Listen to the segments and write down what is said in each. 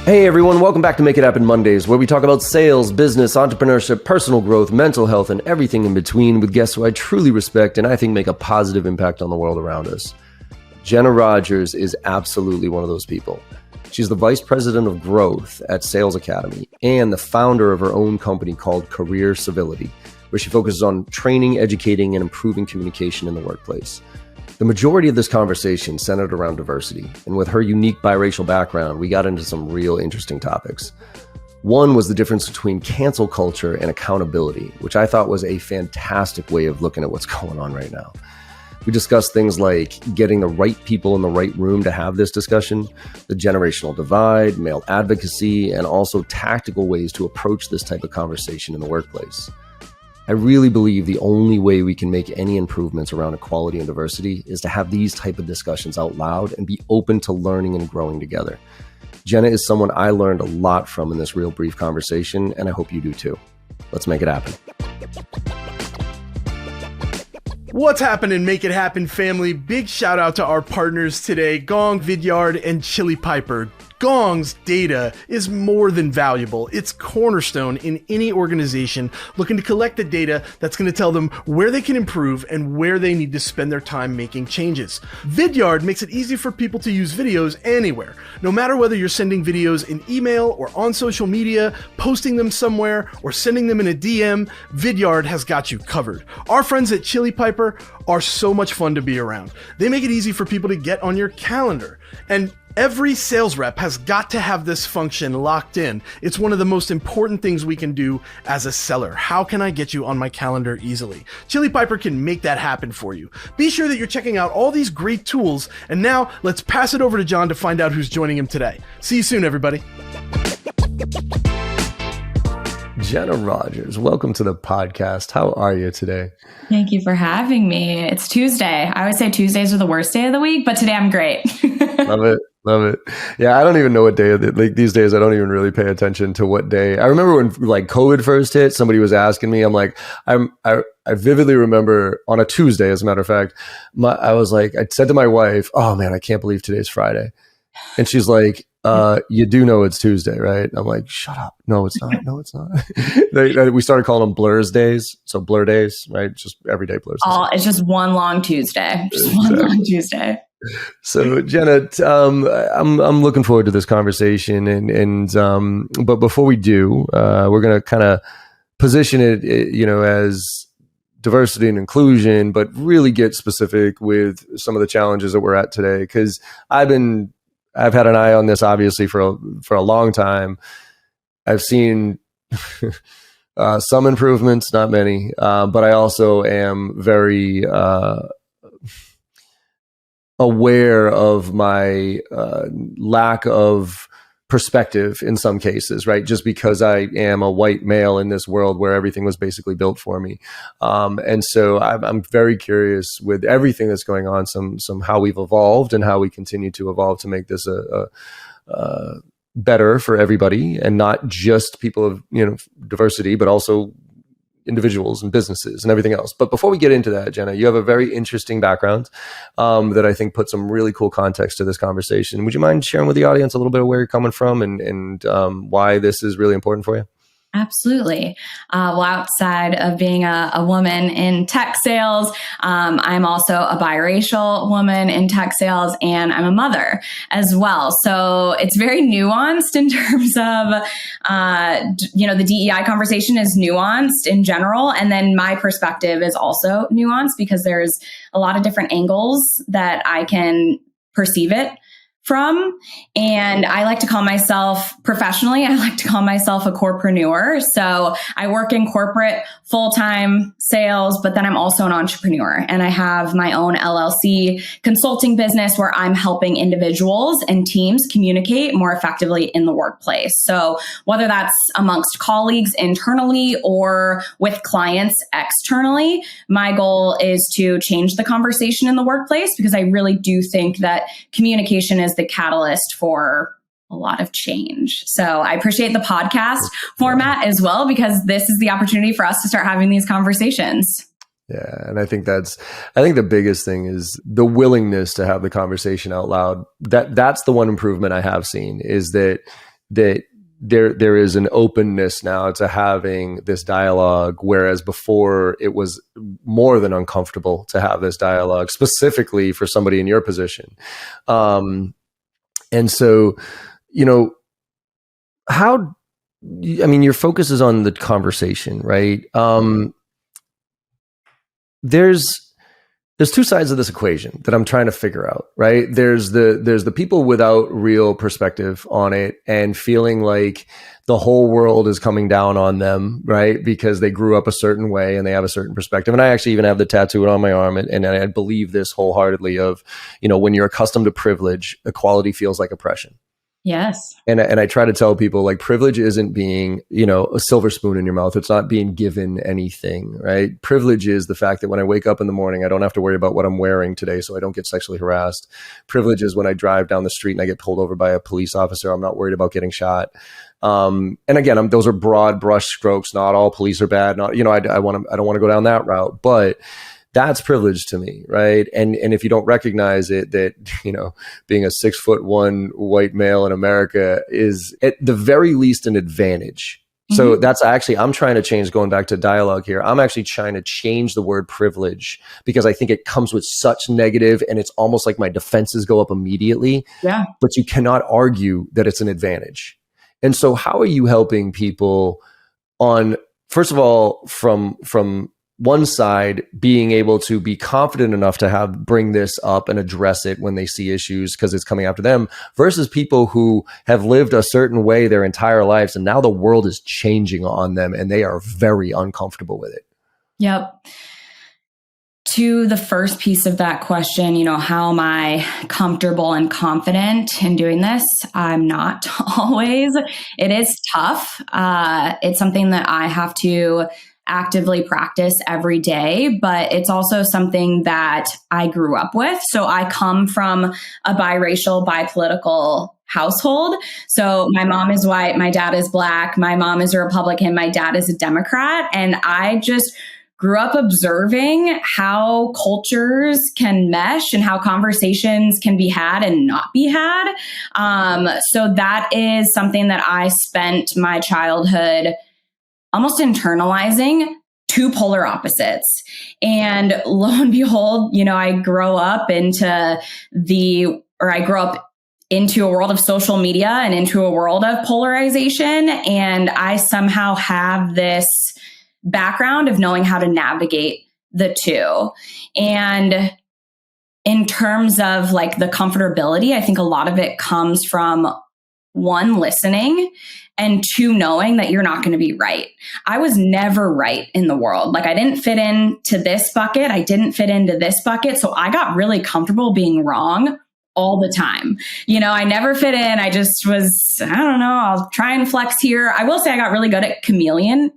Hey everyone, welcome back to Make It Happen Mondays, where we talk about sales, business, entrepreneurship, personal growth, mental health, and everything in between with guests who I truly respect and I think make a positive impact on the world around us. Jenna Rogers is absolutely one of those people. She's the Vice President of Growth at Sales Academy and the founder of her own company called Career Civility, where she focuses on training, educating, and improving communication in the workplace. The majority of this conversation centered around diversity, and with her unique biracial background, we got into some real interesting topics. One was the difference between cancel culture and accountability, which I thought was a fantastic way of looking at what's going on right now. We discussed things like getting the right people in the right room to have this discussion, the generational divide, male advocacy, and also tactical ways to approach this type of conversation in the workplace. I really believe the only way we can make any improvements around equality and diversity is to have these type of discussions out loud and be open to learning and growing together. Jenna is someone I learned a lot from in this real brief conversation, and I hope you do too. Let's make it happen. What's happening, Make It Happen family? Big shout out to our partners today, Gong, Vidyard, and Chili Piper. Gong's data is more than valuable. It's cornerstone in any organization looking to collect the data that's going to tell them where they can improve and where they need to spend their time making changes. Vidyard makes it easy for people to use videos anywhere. No matter whether you're sending videos in email or on social media, posting them somewhere, or sending them in a DM, Vidyard has got you covered. Our friends at Chili Piper are so much fun to be around. They make it easy for people to get on your calendar. And every sales rep has got to have this function locked in. It's one of the most important things we can do as a seller. How can I get you on my calendar easily? Chili Piper can make that happen for you. Be sure that you're checking out all these great tools. And now let's pass it over to John to find out who's joining him today. See you soon, everybody. Jenna Rogers, welcome to the podcast. How are you today? Thank you for having me. It's Tuesday. I always say Tuesdays are the worst day of the week, but today I'm great. Love it. Love it. Yeah, I don't even know what day of it. Like these days, I don't even really pay attention to what day. I remember when like COVID first hit, somebody was asking me. I'm like, I vividly remember on a Tuesday, as a matter of fact, I said to my wife, "Oh man, I can't believe today's Friday," and she's like, "You do know it's Tuesday, right?" I'm like, "Shut up! No, it's not. No, it's not." We started calling them blurs days, so blur days, right? Just everyday blurs. It's just one long Tuesday. Long Tuesday. So Jenna, I'm looking forward to this conversation, but before we do, we're going to kind of position it, as diversity and inclusion, but really get specific with some of the challenges that we're at today. Because I've had an eye on this obviously for a long time. I've seen some improvements, not many, but I also am very aware of my lack of perspective in some cases, right? Just because I am a white male in this world where everything was basically built for me. And so I'm very curious with everything that's going on, some how we've evolved and how we continue to evolve to make this a better for everybody, and not just people of diversity, but also individuals and businesses and everything else. But before we get into that, Jenna, you have a very interesting background that I think puts some really cool context to this conversation. Would you mind sharing with the audience a little bit of where you're coming from and why this is really important for you? Absolutely. Well, outside of being a woman in tech sales, I'm also a biracial woman in tech sales, and I'm a mother as well. So it's very nuanced in terms of, the DEI conversation is nuanced in general. And then my perspective is also nuanced because there's a lot of different angles that I can perceive it from. And I like to call myself professionally, I like to call myself a corpreneur. So I work in corporate full-time sales, but then I'm also an entrepreneur, and I have my own LLC consulting business where I'm helping individuals and teams communicate more effectively in the workplace. So whether that's amongst colleagues internally or with clients externally, my goal is to change the conversation in the workplace, because I really do think that communication is the catalyst for a lot of change. So I appreciate the podcast format as well, because this is the opportunity for us to start having these conversations. Yeah. And I think the biggest thing is the willingness to have the conversation out loud. That's the one improvement I have seen, is that that there is an openness now to having this dialogue, whereas before it was more than uncomfortable to have this dialogue, specifically for somebody in your position. And so, your focus is on the conversation, right? There's two sides of this equation that I'm trying to figure out, right? There's the people without real perspective on it and feeling like the whole world is coming down on them, right? Because they grew up a certain way and they have a certain perspective. And I actually even have the tattoo on my arm, and I believe this wholeheartedly of, when you're accustomed to privilege, equality feels like oppression. Yes. And I try to tell people, like, privilege isn't being, a silver spoon in your mouth. It's not being given anything, right? Privilege is the fact that when I wake up in the morning, I don't have to worry about what I'm wearing today so I don't get sexually harassed. Privilege is when I drive down the street and I get pulled over by a police officer, I'm not worried about getting shot. And again, those are broad brush strokes. Not all police are bad. Not, I don't want to go down that route, but that's privilege to me, right? And if you don't recognize it, that, being a 6'1" white male in America is at the very least an advantage. So that's actually, I'm trying to change, going back to dialogue here, I'm actually trying to change the word privilege because I think it comes with such negative, and it's almost like my defenses go up immediately. Yeah. But you cannot argue that it's an advantage. And so how are you helping people on, first of all, from one side, being able to be confident enough to bring this up and address it when they see issues because it's coming after them, versus people who have lived a certain way their entire lives and now the world is changing on them and they are very uncomfortable with it? Yep. To the first piece of that question, how am I comfortable and confident in doing this? I'm not always. It is tough. It's something that I have to actively practice every day, but it's also something that I grew up with. So I come from a biracial, bipolitical household. So my mom is white, my dad is Black, my mom is a Republican, my dad is a Democrat. And I just grew up observing how cultures can mesh and how conversations can be had and not be had. So that is something that I spent my childhood almost internalizing, two polar opposites. And lo and behold, I grew up into a world of social media and into a world of polarization. And I somehow have this background of knowing how to navigate the two. And in terms of like the comfortability, I think a lot of it comes from one, listening, and two, knowing that you're not going to be right. I was never right in the world. Like I didn't fit into this bucket. I didn't fit into this bucket. So I got really comfortable being wrong all the time. I never fit in. I just was, I don't know, I'll try and flex here. I will say I got really good at chameleoning,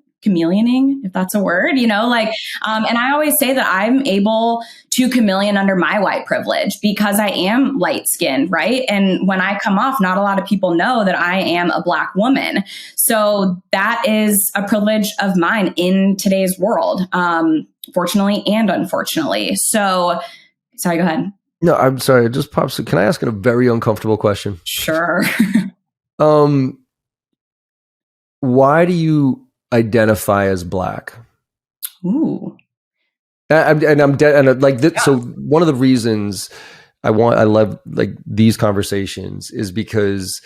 if that's a word, and I always say that I'm able to chameleon under my white privilege because I am light skinned, right? And when I come off, not a lot of people know that I am a Black woman. So that is a privilege of mine in today's world, fortunately and unfortunately. So, sorry, go ahead. No, I'm sorry. It just pops. Can I ask a very uncomfortable question? Sure. Why do you identify as Black? Ooh. I'm dead. And like this, Yeah. So one of the reasons I love like these conversations is because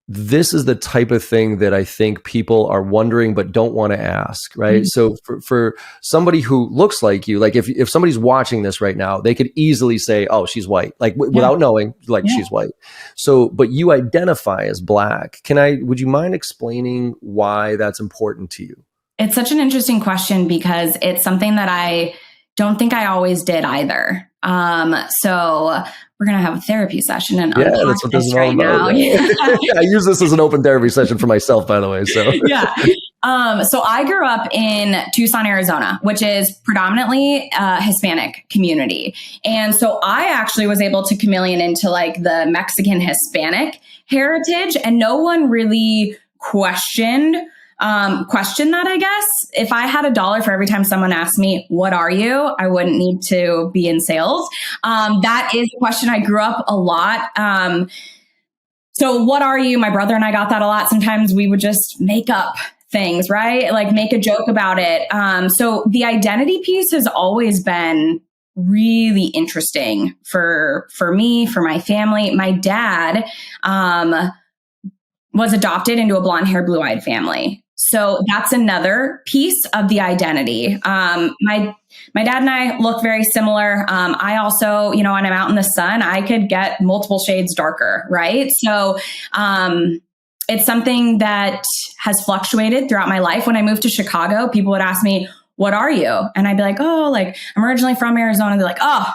this is the type of thing that I think people are wondering but don't want to ask, right? Mm-hmm. So for somebody who looks like you, like if somebody's watching this right now, they could easily say, "Oh, she's white," like without knowing, like she's white. So, but you identify as Black. Would you mind explaining why that's important to you? It's such an interesting question because it's something that I don't think I always did either. So we're going to have a therapy session and that's what this is all about. I use this as an open therapy session for myself, by the way. So So I grew up in Tucson, Arizona, which is predominantly a Hispanic community. And so I actually was able to chameleon into like the Mexican Hispanic heritage, and no one really questioned that, I guess. If I had $1 for every time someone asked me, "What are you?" I wouldn't need to be in sales. That is a question I grew up a lot. So what are you? My brother and I got that a lot. Sometimes we would just make up things, right? Like make a joke about it. So the identity piece has always been really interesting for me, for my family. My dad was adopted into a blonde hair, blue eyed family. So that's another piece of the identity. My dad and I look very similar. I also, when I'm out in the sun, I could get multiple shades darker, right? So it's something that has fluctuated throughout my life. When I moved to Chicago, people would ask me, what are you? And I'd be like, oh, like I'm originally from Arizona. They're like, oh,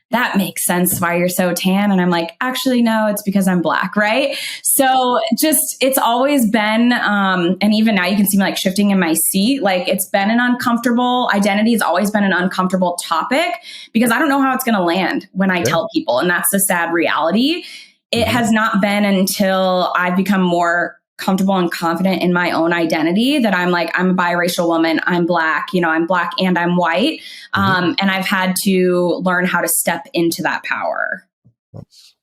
that makes sense why you're so tan. And I'm like, actually, no, it's because I'm Black, right? So it's always been, and even now you can see me like shifting in my seat. Like it's been an uncomfortable identity. It's always been an uncomfortable topic because I don't know how it's going to land when I tell people. And that's the sad reality. It has not been until I've become more comfortable and confident in my own identity that I'm like, I'm a biracial woman, I'm Black, I'm Black and I'm white. And I've had to learn how to step into that power.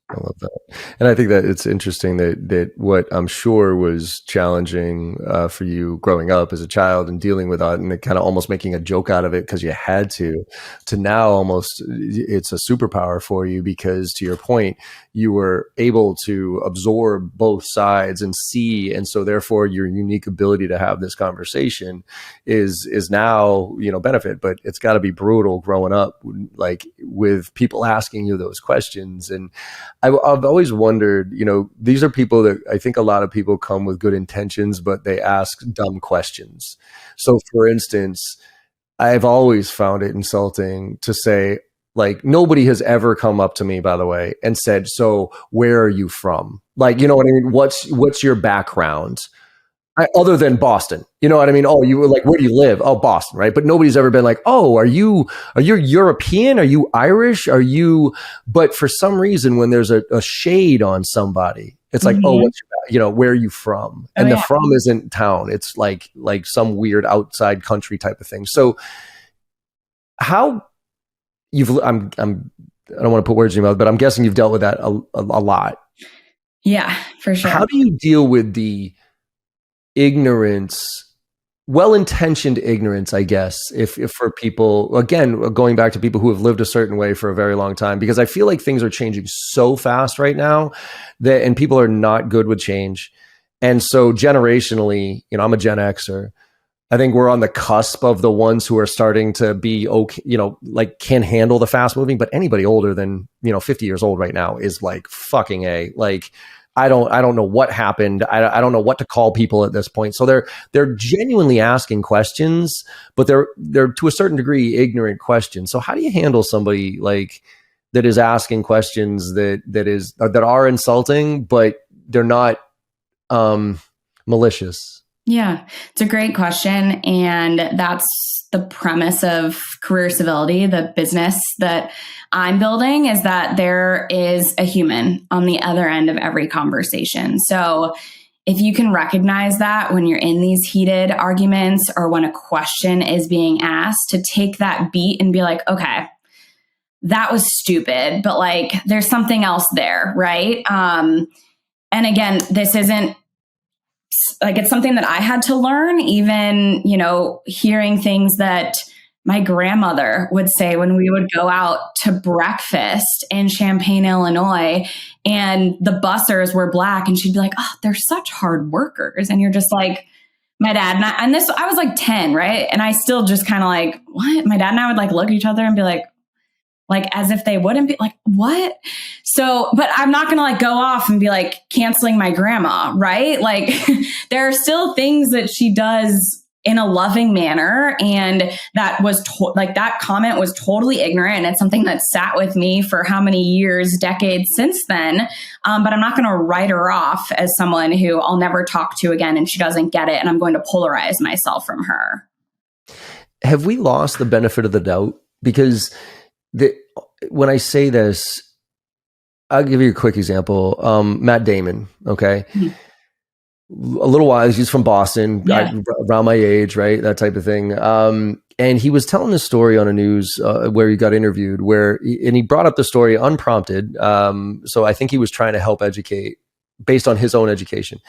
I love that. And I think that it's interesting that what I'm sure was challenging for you growing up as a child and dealing with that and kind of almost making a joke out of it because you had to now almost it's a superpower for you because to your point, you were able to absorb both sides and see. And so therefore your unique ability to have this conversation is now, benefit, but it's got to be brutal growing up, like with people asking you those questions. And I've always wondered, these are people that I think a lot of people come with good intentions, but they ask dumb questions. So for instance, I've always found it insulting to say, like, nobody has ever come up to me, by the way, and said, so where are you from? Like, you know what I mean? What's your background? Other than Boston, you know what I mean? Oh, you were like, where do you live? Oh, Boston, right? But nobody's ever been like, oh, are you European? Are you Irish? But for some reason, when there's a shade on somebody, it's like, oh, where are you from? And the from isn't town. It's like some weird outside country type of thing. So how I don't want to put words in your mouth, but I'm guessing you've dealt with that a lot. Yeah, for sure. How do you deal with the ignorance, well-intentioned ignorance, I guess, if for people, again, going back to people who have lived a certain way for a very long time, because I feel like things are changing so fast right now and people are not good with change. And so generationally, I'm a Gen Xer. I think we're on the cusp of the ones who are starting to be okay, like can handle the fast moving, but anybody older than, 50 years old right now is like fucking like, I don't know what happened. I don't know what to call people at this point. So they're genuinely asking questions, but they're to a certain degree ignorant questions. So how do you handle somebody like that is asking questions that are insulting, but they're not malicious? Yeah, it's a great question. And that's the premise of Career Civility, the business that I'm building, is that there is a human on the other end of every conversation. So if you can recognize that when you're in these heated arguments or when a question is being asked, to take that beat and be like, okay, that was stupid, but like there's something else there, right? And again, this isn't like, it's something that I had to learn, even, hearing things that my grandmother would say when we would go out to breakfast in Champaign, Illinois, and the bussers were Black, and she'd be like, oh, they're such hard workers. And you're just like, my dad and I was like 10, right? And I still just kind of like, what? My dad and I would like look at each other and be like as if they wouldn't be like, what? So, but I'm not going to like go off and be like canceling my grandma, right? Like there are still things that she does in a loving manner. And that was that comment was totally ignorant. And it's something that sat with me for how many years, decades since then. But I'm not going to write her off as someone who I'll never talk to again and she doesn't get it. And I'm going to polarize myself from her. Have we lost the benefit of the doubt? Because when I say this, I'll give you a quick example. Matt Damon, okay? Mm-hmm. A little while, he's from Boston, around my age, right? That type of thing. And he was telling this story on a news where he got interviewed, and he brought up the story unprompted. So I think he was trying to help educate based on his own education.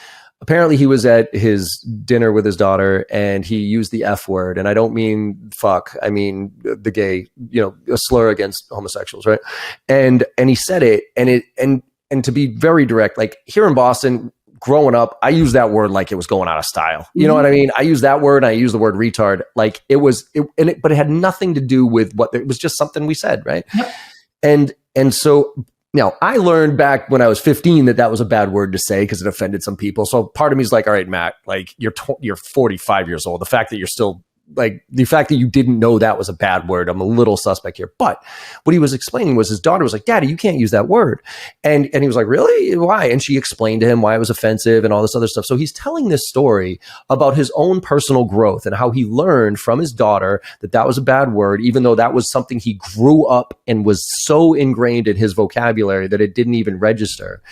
Apparently he was at his dinner with his daughter and he used the F word. And I don't mean fuck. I mean the gay, a slur against homosexuals. Right. And he said it and to be very direct, like here in Boston growing up, I used that word like it was going out of style. You know what I mean? I use that word and I use the word retard. Like but it had nothing to do with it was just something we said. Right. Yep. And so now, I learned back when I was 15 that was a bad word to say because it offended some people. So part of me is like, all right, Matt, like you're 45 years old. The fact that you didn't know that was a bad word, I'm a little suspect here. But what he was explaining was his daughter was like, Daddy, you can't use that word. And he was like, really? Why? And she explained to him why it was offensive and all this other stuff. So he's telling this story about his own personal growth and how he learned from his daughter that was a bad word, even though that was something he grew up and was so ingrained in his vocabulary that it didn't even register.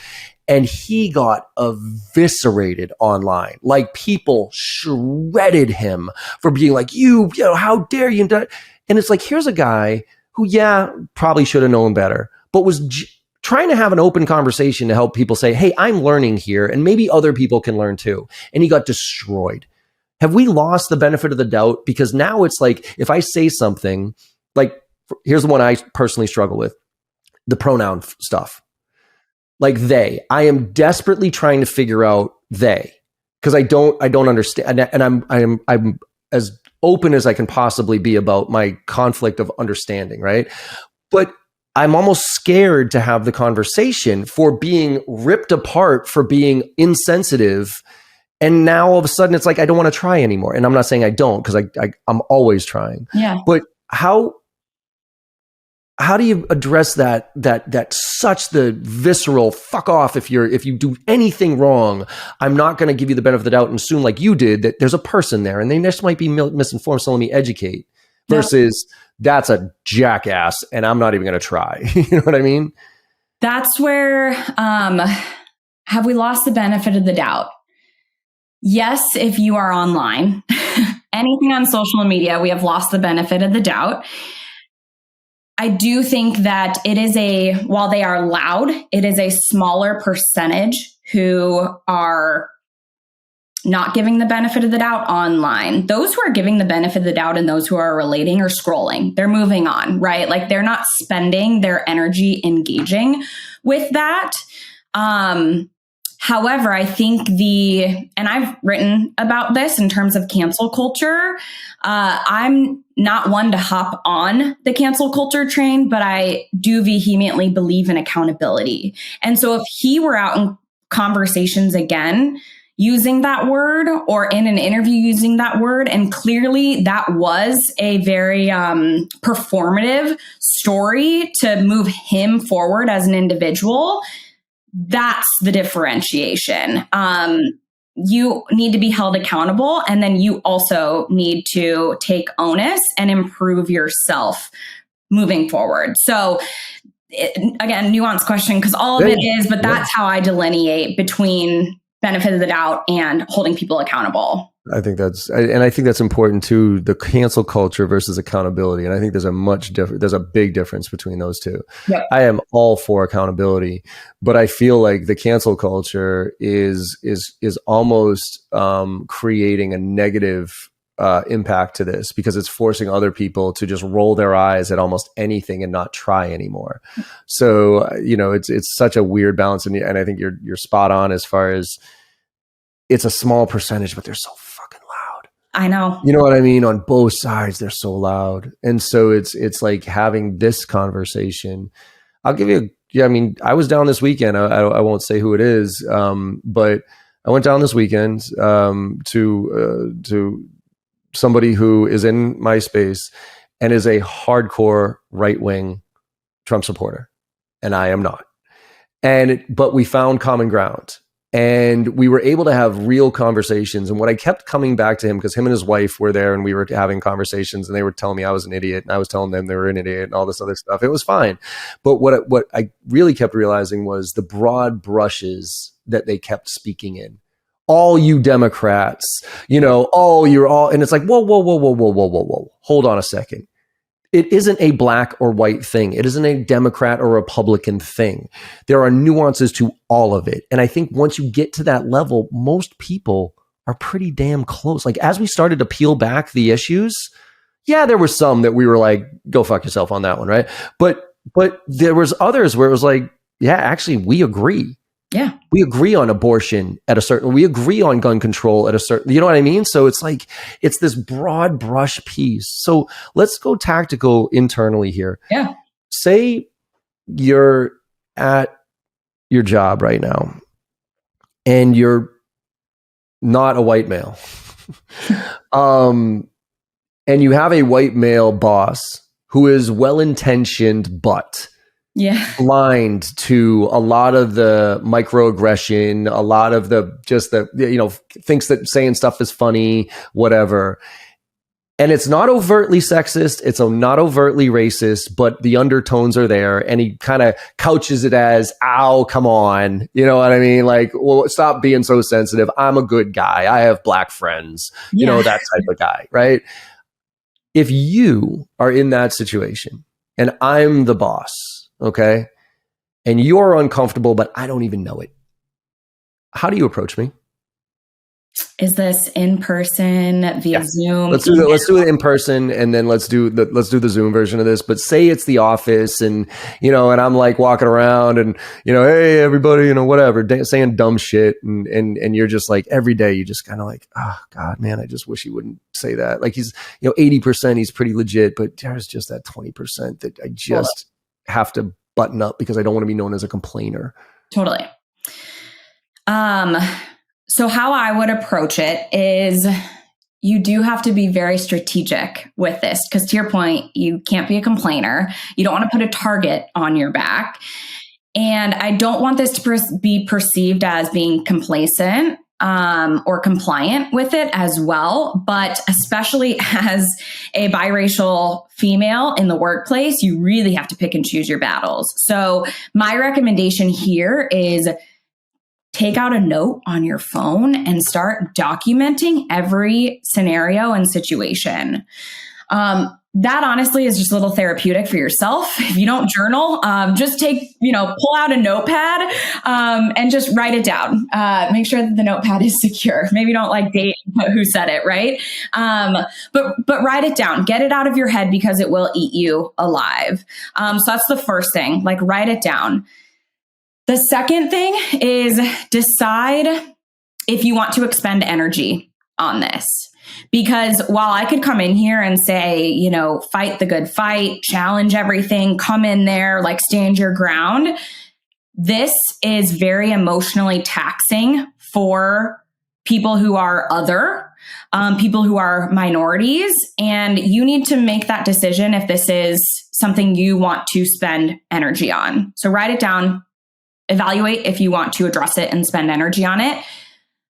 And he got eviscerated online. Like people shredded him for being like, how dare you? And it's like, here's a guy who, probably should have known better, but was trying to have an open conversation to help people say, hey, I'm learning here and maybe other people can learn too. And he got destroyed. Have we lost the benefit of the doubt? Because now it's like, if I say something, like, here's the one I personally struggle with, the pronoun stuff. Like they, I am desperately trying to figure out they, because I don't understand, and I'm as open as I can possibly be about my conflict of understanding, right? But I'm almost scared to have the conversation for being ripped apart for being insensitive, and now all of a sudden it's like I don't want to try anymore. And I'm not saying I don't, because I'm always trying. Yeah. But how do you address that such the visceral fuck off if you do anything wrong, I'm not going to give you the benefit of the doubt and assume like you did that there's a person there and they just might be misinformed, so let me educate, versus that's a jackass and I'm not even going to try. You know what I mean? That's where have we lost the benefit of the doubt? Yes, if you are online, anything on social media, we have lost the benefit of the doubt. I do think that while they are loud, it is a smaller percentage who are not giving the benefit of the doubt online. Those who are giving the benefit of the doubt and those who are relating or scrolling, they're moving on, right? Like they're not spending their energy engaging with that. However, I think and I've written about this in terms of cancel culture. I'm not one to hop on the cancel culture train, but I do vehemently believe in accountability. And so if he were out in conversations again, using that word or in an interview using that word, and clearly that was a very performative story to move him forward as an individual, that's the differentiation. You need to be held accountable, and then you also need to take onus and improve yourself moving forward. So again, nuanced question, because all of it is, but that's how I delineate between benefit of the doubt and holding people accountable. I think that's important too, the cancel culture versus accountability. And I think there's a big difference between those two. Yep. I am all for accountability, but I feel like the cancel culture is almost creating a negative impact to this, because it's forcing other people to just roll their eyes at almost anything and not try anymore. So, it's such a weird balance. And I think you're spot on as far as it's a small percentage, but they're so fucking loud. I know. You know what I mean? On both sides, they're so loud. And so it's like having this conversation. I'll give you, I was down this weekend. I won't say who it is, but I went down this weekend to somebody who is in my space and is a hardcore right-wing Trump supporter. And I am not. But we found common ground. And we were able to have real conversations. And what I kept coming back to him, because him and his wife were there and we were having conversations and they were telling me I was an idiot and I was telling them they were an idiot and all this other stuff. It was fine. But what I really kept realizing was the broad brushes that they kept speaking in. All you Democrats, you're all, and it's like, whoa. Hold on a second. it isn't a black or white thing. It isn't a Democrat or Republican thing. There are nuances to all of it. And I think once you get to that level, most people are pretty damn close. Like as we started to peel back the issues, yeah, there were some that we were like, go fuck yourself on that one, right? But there was others where it was like, yeah, actually we agree. Yeah. We agree on abortion at a certain, we agree on gun control at a certain, you know what I mean? So it's like, it's this broad brush piece. So let's go tactical internally here. Yeah. Say you're at your job right now and you're not a white male. And you have a white male boss who is well-intentioned, but blind to a lot of the microaggression, a lot of the just the, you know, thinks that saying stuff is funny, whatever. And it's not overtly sexist. It's not overtly racist, but the undertones are there. And he kind of couches it as, ow, come on. You know what I mean? Like, well, stop being so sensitive. I'm a good guy. I have black friends, you know, that type of guy, right? If you are in that situation and I'm the boss, okay, and you're uncomfortable, but I don't even know it, how do you approach me? Is this in person, via Zoom? Let's do it in person, and then let's do the Zoom version of this. But say it's the office, and you know, and I'm like walking around, and you know, hey everybody, you know, whatever, saying dumb shit, and you're just like every day, you just kind of like, oh God, man, I just wish he wouldn't say that. Like he's, you know, 80% he's pretty legit, but there's just that 20% that I just have to button up because I don't want to be known as a complainer. Totally. So how I would approach it is you do have to be very strategic with this because to your point, you can't be a complainer. You don't want to put a target on your back. And I don't want this to be perceived as being complacent or compliant with it as well. But especially as a biracial female in the workplace, you really have to pick and choose your battles. So my recommendation here is take out a note on your phone and start documenting every scenario and situation. That honestly is just a little therapeutic for yourself. If you don't journal, just pull out a notepad and just write it down. Make sure that the notepad is secure. Maybe don't like date who said it, right? But write it down. Get it out of your head because it will eat you alive. So that's the first thing, like write it down. The second thing is decide if you want to expend energy on this. Because while I could come in here and say, you know, fight the good fight, challenge everything, come in there, like stand your ground, this is very emotionally taxing for people who are other, people who are minorities. And you need to make that decision if this is something you want to spend energy on. So write it down. Evaluate if you want to address it and spend energy on it.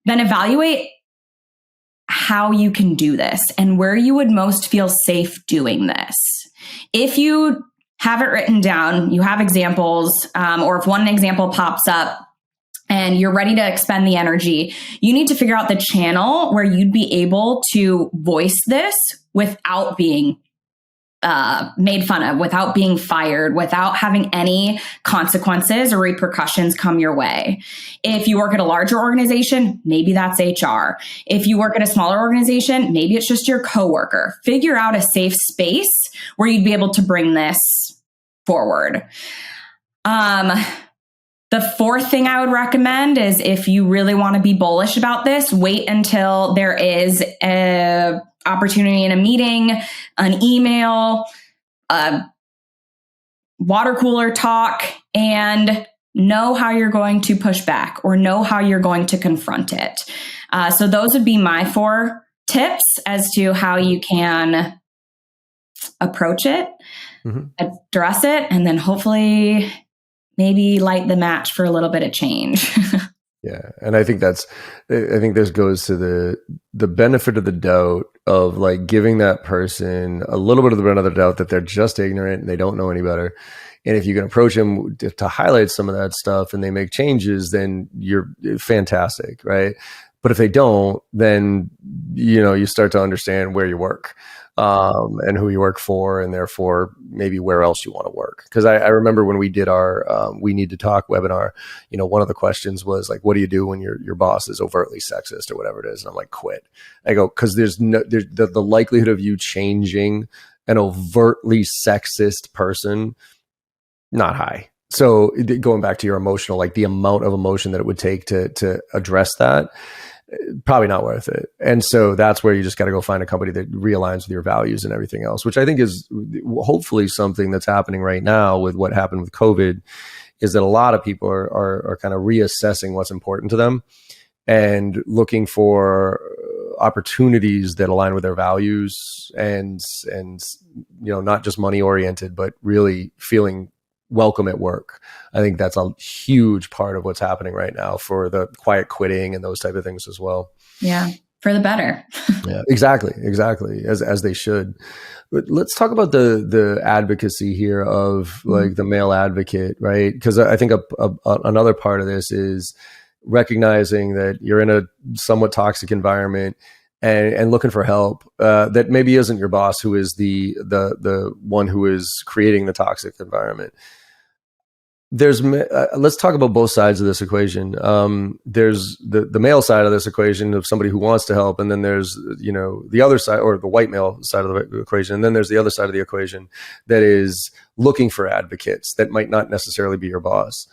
Then evaluate how you can do this and where you would most feel safe doing this. If you have it written down, you have examples, or if one example pops up and you're ready to expend the energy, you need to figure out the channel where you'd be able to voice this without being made fun of, without being fired, without having any consequences or repercussions come your way. If you work at a larger organization, maybe that's HR. If you work at a smaller organization, maybe it's just your coworker. Figure out a safe space where you'd be able to bring this forward. The fourth thing I would recommend is if you really want to be bullish about this, wait until there is a opportunity in a meeting, an email, a water cooler talk, and know how you're going to push back or know how you're going to confront it. So those would be my 4 tips as to how you can approach it, address it, and then hopefully maybe light the match for a little bit of change. Yeah. And I think this goes to the benefit of the doubt of like giving that person a little bit of the benefit of the doubt that they're just ignorant and they don't know any better. And if you can approach them to highlight some of that stuff and they make changes, then you're fantastic. Right. But if they don't, then, you know, you start to understand where you work. and who you work for, and therefore maybe where else you want to work. Because I remember when we did our We Need to Talk webinar, one of the questions was like, what do you do when your boss is overtly sexist or whatever it is? And I'm like, quit. I go, because there's the likelihood of you changing an overtly sexist person, not high. So going back to your emotional, like the amount of emotion that it would take to address that, probably not worth it. And so that's where you just got to go find a company that realigns with your values and everything else, which I think is hopefully something that's happening right now with what happened with COVID, is that a lot of people are kind of reassessing what's important to them and looking for opportunities that align with their values and not just money oriented, but really feeling welcome at work. I think that's a huge part of what's happening right now for the quiet quitting and those type of things as well. Yeah, for the better. Yeah, exactly, as they should. But let's talk about the advocacy here of like the male advocate, right? Because I think another part of this is recognizing that you're in a somewhat toxic environment and looking for help that maybe isn't your boss, who is the one who is creating the toxic environment. Let's talk about both sides of this equation. There's the male side of this equation of somebody who wants to help, and then there's the other side, or the white male side of the equation, and then there's the other side of the equation that is looking for advocates that might not necessarily be your boss.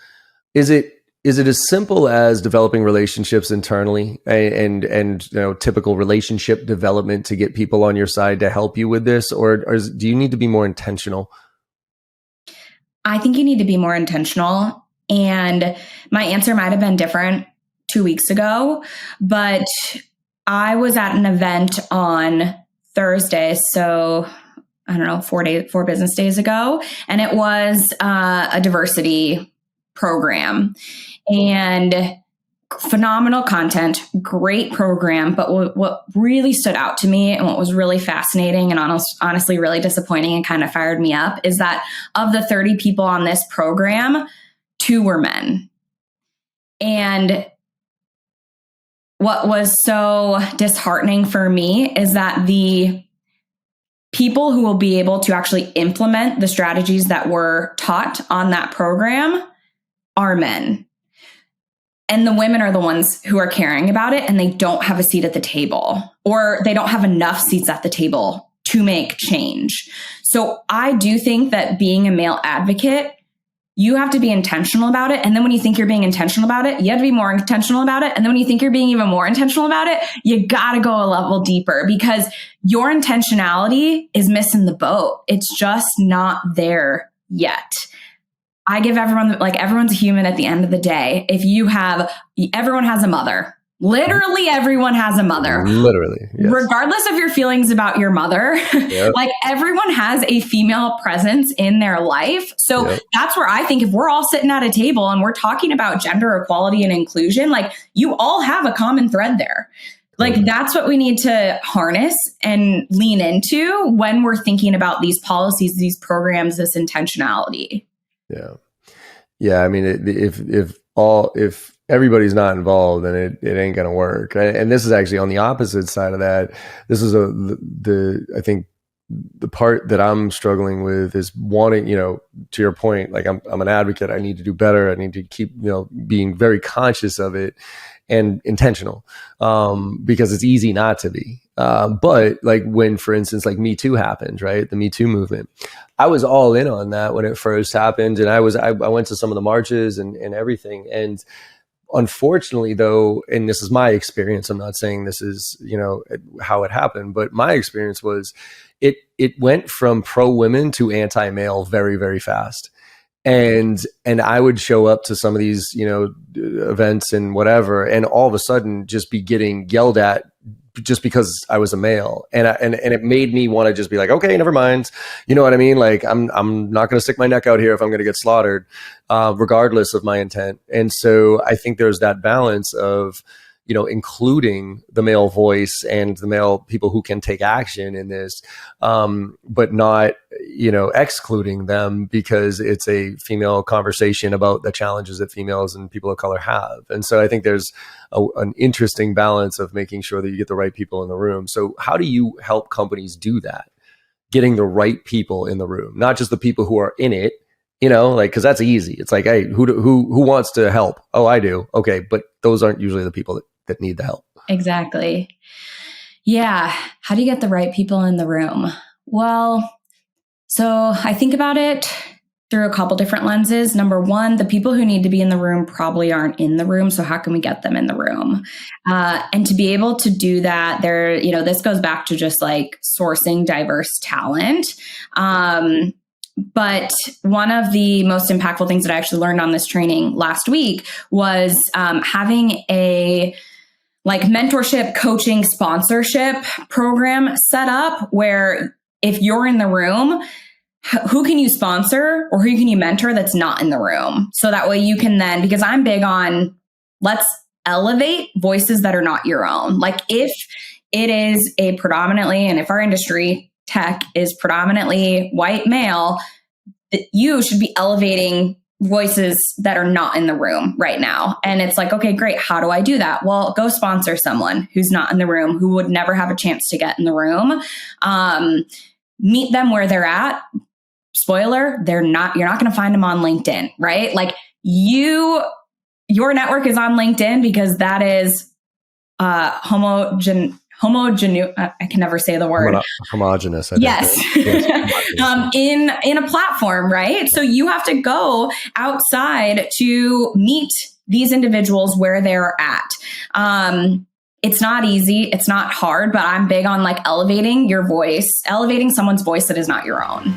Is it as simple as developing relationships internally and typical relationship development to get people on your side to help you with this, or do you need to be more intentional? I think you need to be more intentional. And my answer might have been different 2 weeks ago, but I was at an event on Thursday. So I don't know, 4 business days ago. And it was a diversity program and phenomenal content, great program. But what really stood out to me and what was really fascinating and honestly really disappointing and kind of fired me up is that of the 30 people on this program, 2 were men. And what was so disheartening for me is that the people who will be able to actually implement the strategies that were taught on that program are men. And the women are the ones who are caring about it, and they don't have a seat at the table, or they don't have enough seats at the table to make change. So I do think that being a male advocate, you have to be intentional about it. And then when you think you're being intentional about it, you have to be more intentional about it. And then when you think you're being even more intentional about it, you got to go a level deeper, because your intentionality is missing the boat. It's just not there yet. I give everyone, like, everyone's a human at the end of the day. Everyone has a mother. Literally everyone has a mother. Literally. Yes. Regardless of your feelings about your mother, yep. Like, everyone has a female presence in their life. So yep. That's where I think if we're all sitting at a table and we're talking about gender equality and inclusion, like, you all have a common thread there. Like, that's what we need to harness and lean into when we're thinking about these policies, these programs, this intentionality. Yeah. Yeah. I mean, if everybody's not involved, then it ain't going to work. And this is actually on the opposite side of that. This is I think the part that I'm struggling with is wanting, to your point, like I'm an advocate. I need to do better. I need to keep, being very conscious of it and intentional, because it's easy not to be. But like when, for instance, like Me Too happened, right? The Me Too movement, I was all in on that when it first happened. And I went to some of the marches and everything. And unfortunately though, and this is my experience, I'm not saying this is, how it happened, but my experience was it went from pro women to anti-male very, very fast. And I would show up to some of these, events and whatever, and all of a sudden just be getting yelled at just because I was a male. And it made me want to just be like, okay, never mind. You know what I mean? Like, I'm not going to stick my neck out here if I'm going to get slaughtered, regardless of my intent. And so I think there's that balance of, including the male voice and the male people who can take action in this, but not, excluding them because it's a female conversation about the challenges that females and people of color have. And so I think there's an interesting balance of making sure that you get the right people in the room. So how do you help companies do that? getting the right people in the room, not just the people who are in it, like, cause that's easy. It's like, hey, who wants to help? Oh, I do. Okay. But those aren't usually the people that need the help. Exactly. Yeah. How do you get the right people in the room? Well, so I think about it through a couple different lenses. Number one, the people who need to be in the room probably aren't in the room. So how can we get them in the room? And to be able to do that, this goes back to just like sourcing diverse talent. But one of the most impactful things that I actually learned on this training last week was having a like mentorship, coaching, sponsorship program set up where if you're in the room, who can you sponsor or who can you mentor that's not in the room? So that way you can then, because I'm big on let's elevate voices that are not your own. Like if it is a predominantly, and if our industry tech is predominantly white male, you should be elevating voices that are not in the room right now. And it's like, okay, great. How do I do that? Well, go sponsor someone who's not in the room, who would never have a chance to get in the room. Meet them where they're at. Spoiler, you're not going to find them on LinkedIn, right? Like your network is on LinkedIn because that is homogeneous. I can never say the word. Homogenous. Yes. In a platform, right? So you have to go outside to meet these individuals where they're at. It's not easy. It's not hard, but I'm big on like elevating your voice, elevating someone's voice that is not your own.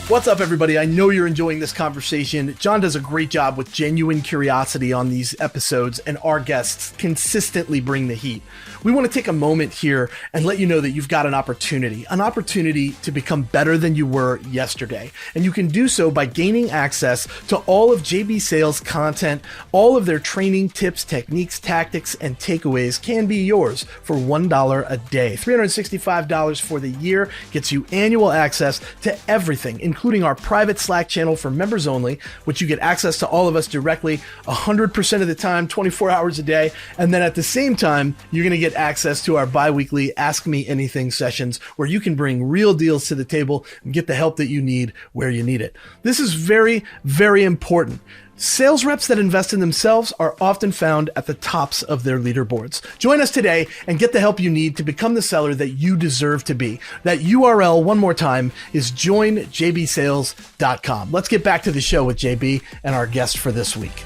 What's up, everybody? I know you're enjoying this conversation. John does a great job with genuine curiosity on these episodes, and our guests consistently bring the heat. We want to take a moment here and let you know that you've got an opportunity to become better than you were yesterday. And you can do so by gaining access to all of JB Sales content. All of their training, tips, techniques, tactics, and takeaways can be yours for $1 a day. $365 for the year gets you annual access to everything, including our private Slack channel for members only, which you get access to all of us directly 100% of the time, 24 hours a day. And then at the same time, you're going to get access to our bi-weekly Ask Me Anything sessions where you can bring real deals to the table and get the help that you need where you need it. This is very, very important. Sales reps that invest in themselves are often found at the tops of their leaderboards. Join us today and get the help you need to become the seller that you deserve to be. That URL, one more time, is joinjbsales.com. Let's get back to the show with JB and our guest for this week.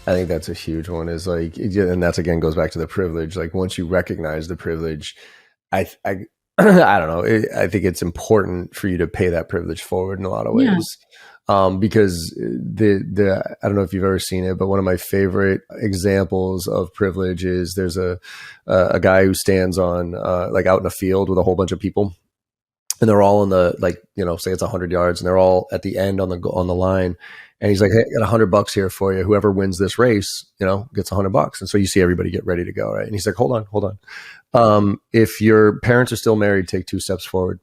I think that's a huge one, is like, and that's again goes back to the privilege. Like once you recognize the privilege, I don't know. I think it's important for you to pay that privilege forward in a lot of ways. Yeah. Because I don't know if you've ever seen it, but one of my favorite examples of privilege is there's a guy who stands on like out in a field with a whole bunch of people, and they're all in the, like, say it's 100 yards, and they're all at the end on the line. And he's like, hey, I got $100 here for you. Whoever wins this race, gets $100. And so you see everybody get ready to go, right? And he's like, hold on. If your parents are still married, take 2 steps forward.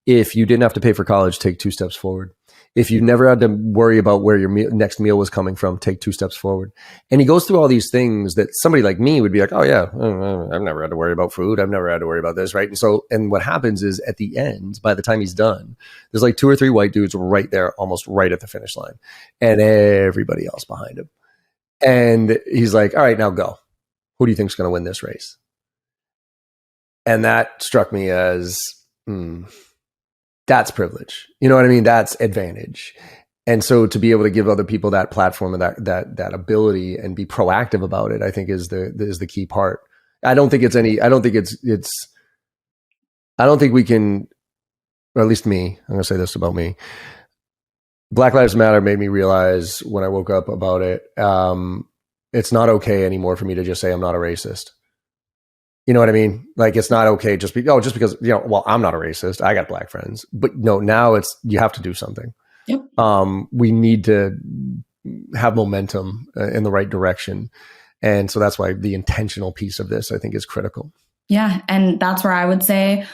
If you didn't have to pay for college, take 2 steps forward. If you never had to worry about where your next meal was coming from, take 2 steps forward. And he goes through all these things that somebody like me would be like, oh yeah, I've never had to worry about food. I've never had to worry about this, right? And what happens is at the end, by the time he's done, there's like 2 or 3 white dudes right there, almost right at the finish line, and everybody else behind him. And he's like, all right, now go. Who do you think is going to win this race? And that struck me as, that's privilege. You know what I mean? That's advantage. And so to be able to give other people that platform and that ability and be proactive about it, I think is the key part. I don't think we can, or at least me, I'm going to say this about me. Black Lives Matter made me realize when I woke up about it, it's not okay anymore for me to just say I'm not a racist. You know what I mean? Like, it's not okay just because, well, I'm not a racist. I got black friends. But no, now you have to do something. Yep. We need to have momentum in the right direction. And so that's why the intentional piece of this, I think, is critical. Yeah. And that's where I would say,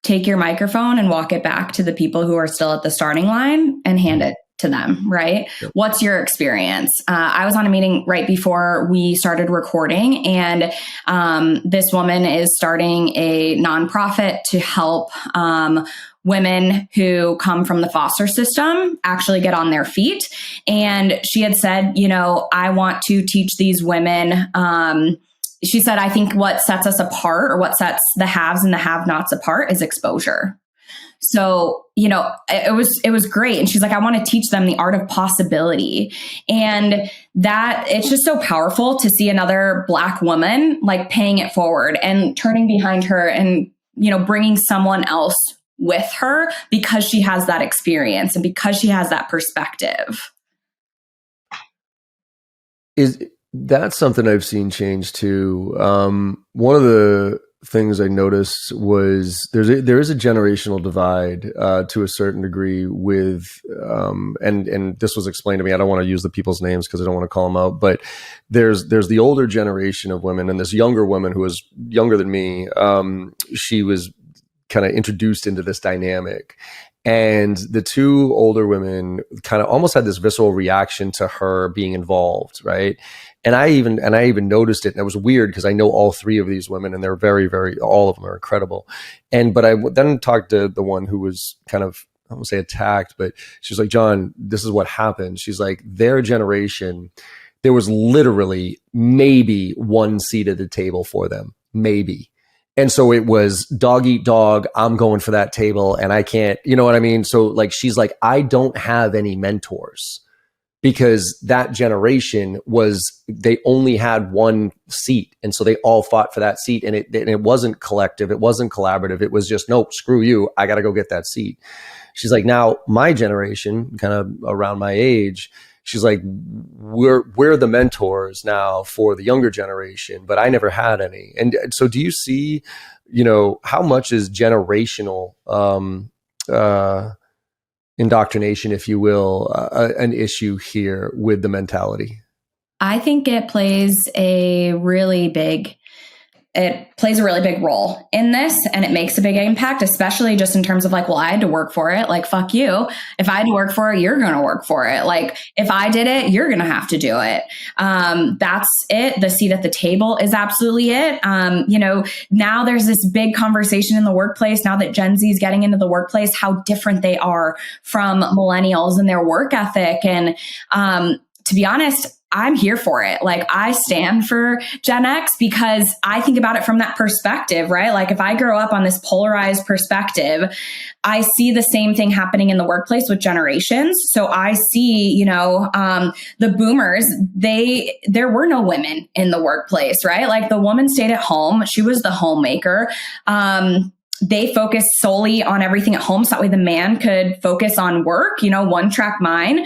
take your microphone and walk it back to the people who are still at the starting line and hand it to them, right? What's your experience? I was on a meeting right before we started recording, and this woman is starting a nonprofit to help women who come from the foster system actually get on their feet. And she had said, I want to teach these women. She said, I think what sets us apart, or what sets the haves and the have-nots apart, is exposure. So, it was great. And she's like, I want to teach them the art of possibility. And that it's just so powerful to see another Black woman like paying it forward and turning behind her and, bringing someone else with her because she has that experience and because she has that perspective. That's something I've seen change too. One of the things I noticed was there is a generational divide to a certain degree with and this was explained to me. I don't want to use the people's names because I don't want to call them out, but there's the older generation of women and this younger woman who was younger than me. She was kind of introduced into this dynamic. And the two older women kind of almost had this visceral reaction to her being involved, right? And I even noticed it, and it was weird because I know all three of these women, and they're very, very, all of them are incredible. But I then talked to the one who was kind of, I won't say attacked, but she's like, John, this is what happened. She's like, their generation, there was literally maybe one seat at the table for them, maybe. And so it was dog eat dog. I'm going for that table and I can't, you know what I mean? So like, she's like, I don't have any mentors because that generation they only had one seat. And so they all fought for that seat, and it wasn't collective. It wasn't collaborative. It was just, nope, screw you. I got to go get that seat. She's like, now my generation, kind of around my age, she's like, we're the mentors now for the younger generation, but I never had any. And so do you see, how much is generational indoctrination, if you will, an issue here with the mentality? I think it plays a really big role in this, and it makes a big impact, especially just in terms of like, well, I had to work for it. Like, fuck you. If I had to work for it, you're going to work for it. Like, if I did it, you're going to have to do it. That's it. The seat at the table is absolutely it. Now there's this big conversation in the workplace, now that Gen Z is getting into the workplace, how different they are from millennials and their work ethic. And to be honest, I'm here for it. Like, I stand for Gen X because I think about it from that perspective, right? Like, if I grow up on this polarized perspective, I see the same thing happening in the workplace with generations. So I see, the boomers, there were no women in the workplace, right? Like, the woman stayed at home. She was the homemaker. They focused solely on everything at home. So that way the man could focus on work, one track mind.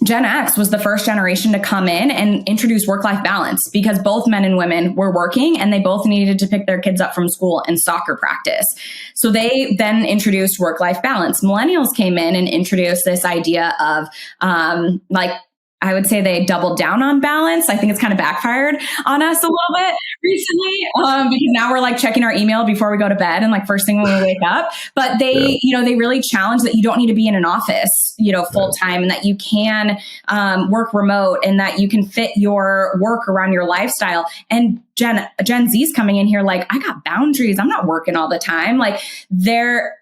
Gen X was the first generation to come in and introduce work-life balance because both men and women were working and they both needed to pick their kids up from school and soccer practice. So they then introduced work-life balance. Millennials came in and introduced this idea of I would say they doubled down on balance. I think it's kind of backfired on us a little bit recently because now we're like checking our email before we go to bed and like first thing when we wake up. But they, they really challenge that you don't need to be in an office, full time, and that you can work remote and that you can fit your work around your lifestyle. And Gen Z's coming in here like, I got boundaries. I'm not working all the time. Like,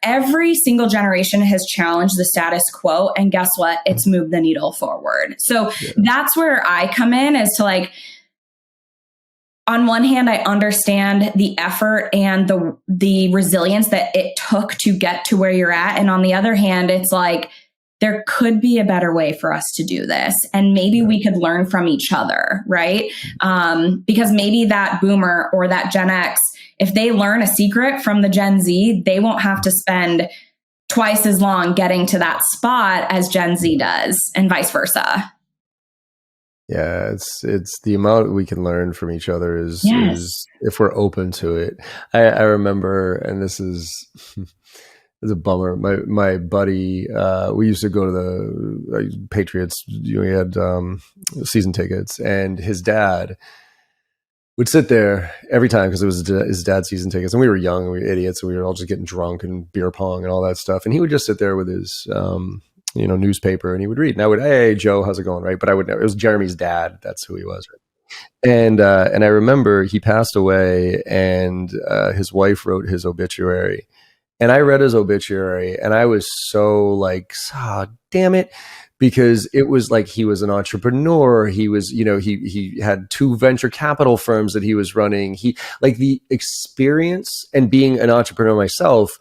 every single generation has challenged the status quo. And guess what? It's moved the needle forward. So that's where I come in, is to like, on one hand, I understand the effort and the resilience that it took to get to where you're at. And on the other hand, it's like, there could be a better way for us to do this. And maybe we could learn from each other, right? Because maybe that boomer or that Gen X, if they learn a secret from the Gen Z, they won't have to spend twice as long getting to that spot as Gen Z does, and vice versa. Yeah, it's the amount we can learn from each other is if we're open to it. I remember, and this is it's a bummer. My buddy, we used to go to the Patriots. We had season tickets, and his dad would sit there every time because it was his dad's season tickets, and we were young and we were idiots, and we were all just getting drunk and beer pong and all that stuff. And he would just sit there with his newspaper, and he would read, and I would, hey, Joe, how's it going? Right. But I would never, it was Jeremy's dad. That's who he was. Right? And I remember he passed away, and his wife wrote his obituary, and I read his obituary, and I was so like, damn it. Because it was like he was an entrepreneur. He was, he had 2 venture capital firms that he was running. He, like, the experience, and being an entrepreneur myself,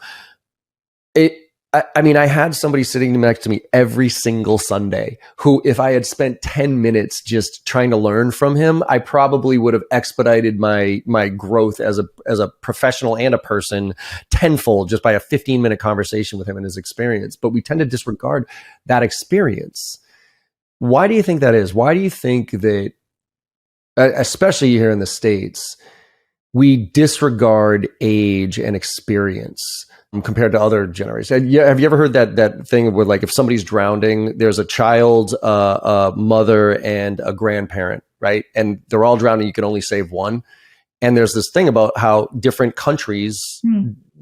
I had somebody sitting next to me every single Sunday who, if I had spent 10 minutes just trying to learn from him, I probably would have expedited my growth as a professional and a person tenfold just by a 15-minute conversation with him and his experience. But we tend to disregard that experience. Why do you think that is? Why do you think that, especially here in the States, we disregard age and experience compared to other generations? Have you ever heard that thing where, like, if somebody's drowning, there's a child, a mother, and a grandparent, right? And they're all drowning. You can only save one. And there's this thing about how different countries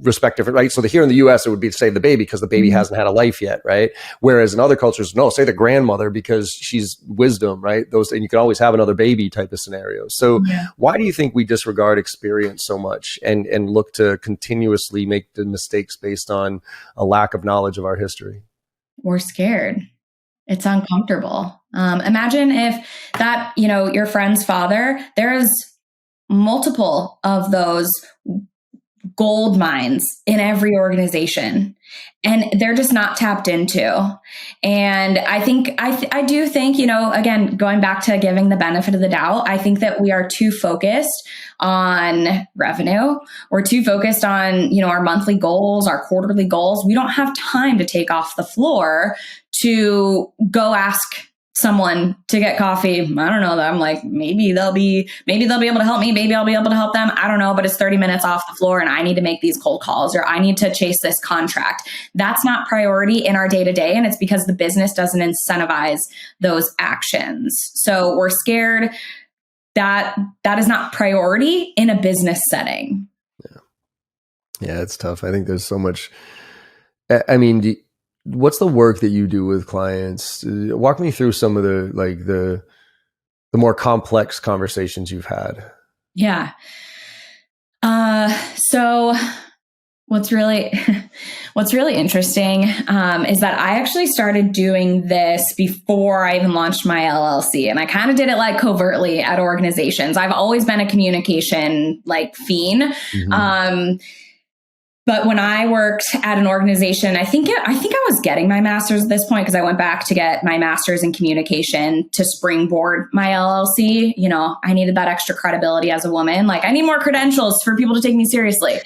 respect different, right? So here in the US, it would be to save the baby because the baby hasn't had a life yet, right? Whereas in other cultures, no, say the grandmother because she's wisdom, right? And you can always have another baby type of scenarios. So why do you think we disregard experience so much and look to continuously make the mistakes based on a lack of knowledge of our history? We're scared. It's uncomfortable. Imagine if that, your friend's father, there's multiple of those gold mines in every organization, and they're just not tapped into. And I do think, again, going back to giving the benefit of the doubt, I think that we are too focused on revenue. We're too focused on, our monthly goals, our quarterly goals. We don't have time to take off the floor to go ask someone to get coffee. I don't know. I'm like, maybe they'll be able to help me. Maybe I'll be able to help them. I don't know, but it's 30 minutes off the floor and I need to make these cold calls, or I need to chase this contract. That's not priority in our day to day. And it's because the business doesn't incentivize those actions. So we're scared that is not priority in a business setting. Yeah, it's tough. I think there's so much, what's the work that you do with clients? Walk me through some of the more complex conversations you've had. Yeah. So what's really interesting is that I actually started doing this before I even launched my LLC, and I kind of did it like covertly at organizations. I've always been a communication fiend. But when I worked at an organization, I think I was getting my master's at this point because I went back to get my master's in communication to springboard my LLC. I needed that extra credibility as a woman. Like, I need more credentials for people to take me seriously,